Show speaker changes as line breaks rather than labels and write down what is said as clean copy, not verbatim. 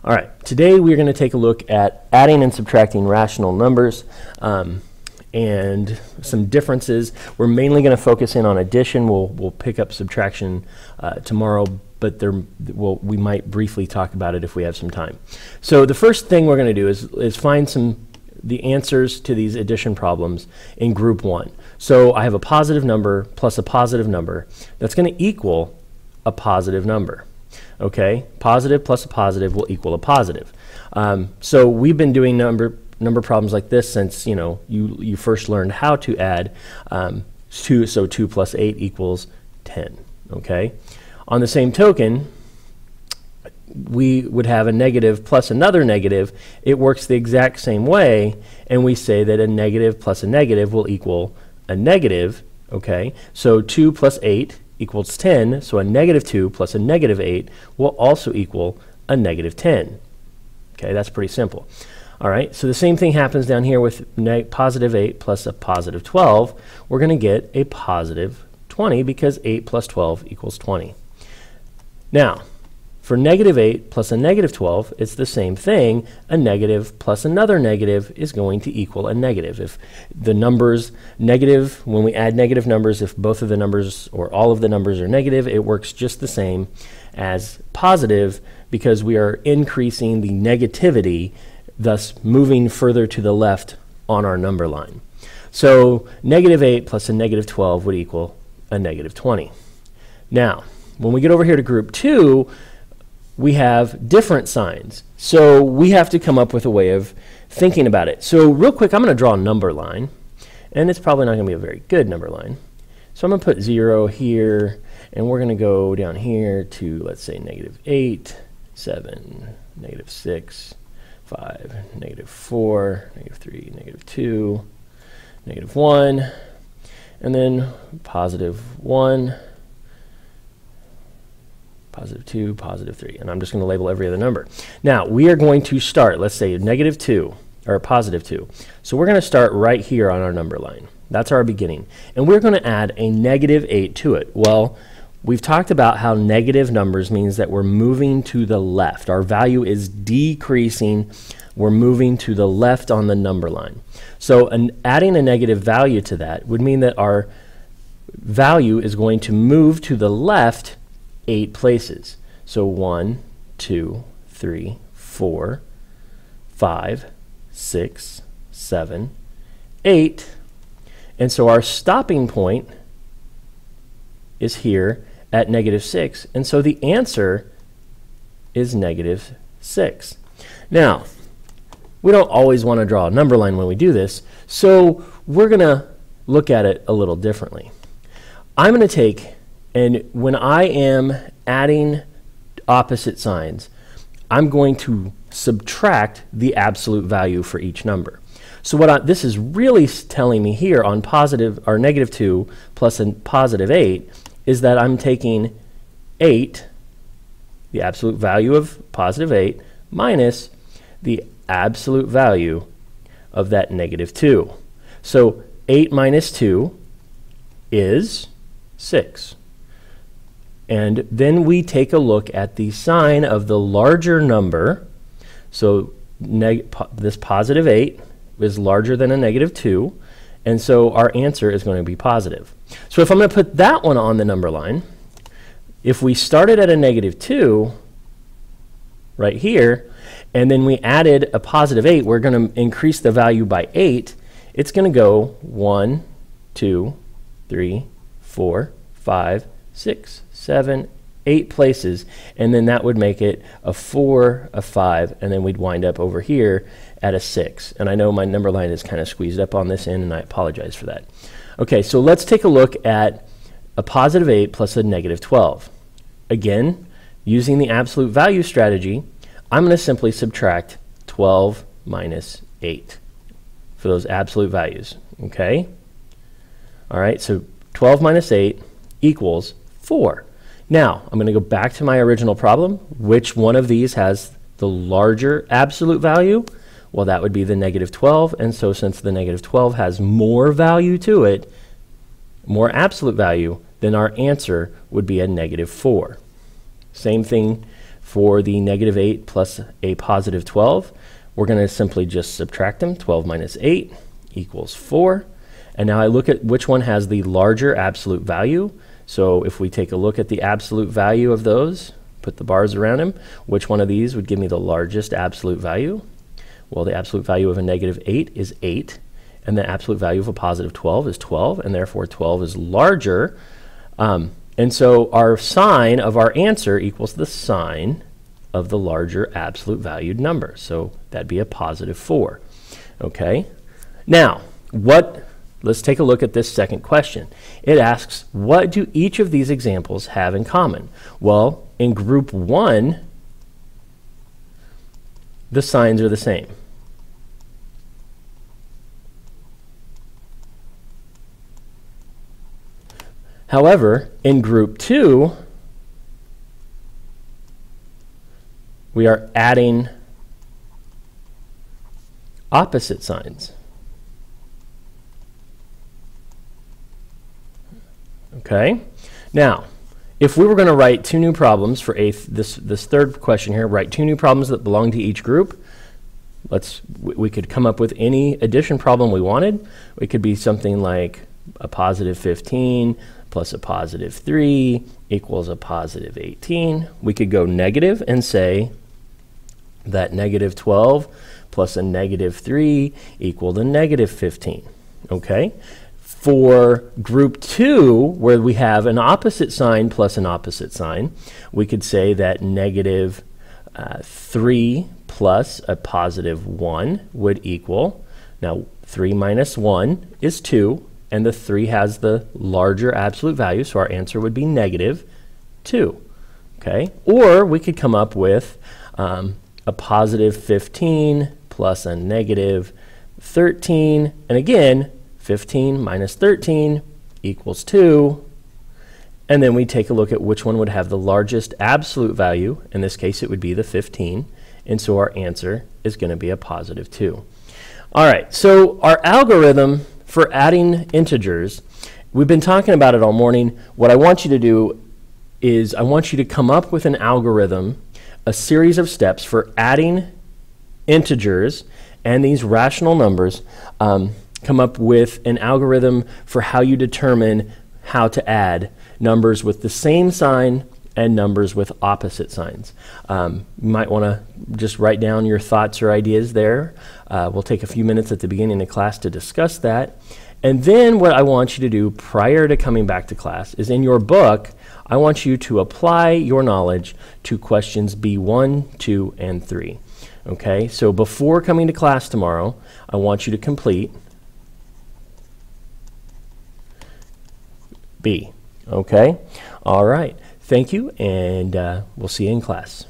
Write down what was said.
All right, today we're going to take a look at adding and subtracting rational numbers and some differences. We're mainly going to focus in on addition. We'll pick up subtraction tomorrow, but we might briefly talk about it if we have some time. So the first thing we're going to do is find the answers to these addition problems in group 1. So I have a positive number plus a positive number that's going to equal a positive number. Okay, positive plus a positive will equal a positive. So we've been doing number problems like this since you first learned how to add 2. So 2 plus 8 equals 10. Okay. On the same token, we would have a negative plus another negative. It works the exact same way, and we say that a negative plus a negative will equal a negative. Okay, so 2 plus 8 equals 10, so a negative 2 plus a negative 8 will also equal a negative 10. Okay, that's pretty simple. All right, so the same thing happens down here with positive 8 plus a positive 12. We're going to get a positive 20 because 8 plus 12 equals 20. Now, for negative 8 plus a negative 12, it's the same thing. A negative plus another negative is going to equal a negative. If the numbers negative, when we add negative numbers, if both of the numbers or all of the numbers are negative, it works just the same as positive because we are increasing the negativity, thus moving further to the left on our number line. So negative 8 plus a negative 12 would equal a negative 20. Now, when we get over here to group 2, we have different signs. So we have to come up with a way of thinking about it. So real quick, I'm going to draw a number line, and it's probably not going to be a very good number line. So I'm going to put 0 here, and we're going to go down here to, let's say, negative 8, 7, negative 6, 5, negative 4, negative 3, negative 2, negative 1, and then positive 1, positive 2, positive 3, and I'm just going to label every other number. Now, we are going to start, let's say, negative 2, or positive 2. So we're going to start right here on our number line. That's our beginning. And we're going to add a negative 8 to it. Well, we've talked about how negative numbers means that we're moving to the left. Our value is decreasing. We're moving to the left on the number line. So adding a negative value to that would mean that our value is going to move to the left 8 places. So 1, 2, 3, 4, 5, 6, 7, 8. And so our stopping point is here at negative 6. And so the answer is negative 6. Now, we don't always want to draw a number line when we do this, so we're going to look at it a little differently. I'm going to take, and when I am adding opposite signs, I'm going to subtract the absolute value for each number. So this is really telling me here on positive or negative 2 plus a positive 8 is that I'm taking 8, the absolute value of positive 8, minus the absolute value of that negative 2. So 8 minus 2 is 6. And then we take a look at the sign of the larger number. So this positive 8 is larger than a negative 2. And so our answer is going to be positive. So if I'm going to put that one on the number line, if we started at a negative 2 right here, and then we added a positive 8, we're going to increase the value by 8. It's going to go 1, 2, 3, 4, 5, 6, 7, 8 places, and then that would make it a 4, a 5, and then we'd wind up over here at a 6. And I know my number line is kind of squeezed up on this end, and I apologize for that. Okay, so let's take a look at a positive 8 plus a negative 12. Again, using the absolute value strategy, I'm going to simply subtract 12 minus 8 for those absolute values. Okay? All right, so 12 minus 8 equals 4. Now, I'm going to go back to my original problem. Which one of these has the larger absolute value? Well, that would be the negative 12. And so since the negative 12 has more value to it, more absolute value, then our answer would be a negative 4. Same thing for the negative 8 plus a positive 12, we're going to simply just subtract them. 12 minus 8 equals 4. And now I look at which one has the larger absolute value. So if we take a look at the absolute value of those, put the bars around them, which one of these would give me the largest absolute value? Well, the absolute value of a negative 8 is 8, and the absolute value of a positive 12 is 12, and therefore 12 is larger. And so our sign of our answer equals the sign of the larger absolute valued number. So that'd be a positive 4. Okay? Now, let's take a look at this second question. It asks, what do each of these examples have in common? Well, in group 1, the signs are the same. However, in group 2, we are adding opposite signs. Okay? Now, if we were going to write 2 new problems for this third question here, write 2 new problems that belong to each group, we could come up with any addition problem we wanted. It could be something like a positive 15 plus a positive 3 equals a positive 18. We could go negative and say that negative 12 plus a negative 3 equal to negative 15. Okay? For group 2, where we have an opposite sign plus an opposite sign, we could say that negative 3 plus a positive 1 would equal, now 3 minus 1 is 2, and the 3 has the larger absolute value, so our answer would be negative 2. Okay? Or we could come up with a positive 15 plus a negative 13, and again, 15 minus 13 equals 2. And then we take a look at which one would have the largest absolute value. In this case, it would be the 15. And so our answer is going to be a positive 2. All right, so our algorithm for adding integers, we've been talking about it all morning. What I want you to do is I want you to come up with an algorithm, a series of steps for adding integers and these rational numbers. Come up with an algorithm for how you determine how to add numbers with the same sign and numbers with opposite signs. You might want to just write down your thoughts or ideas there. We'll take a few minutes at the beginning of class to discuss that. And then what I want you to do prior to coming back to class is in your book, I want you to apply your knowledge to questions B1, 2, and 3. Okay, so before coming to class tomorrow, I want you to complete B. Okay? All right. Thank you, and we'll see you in class.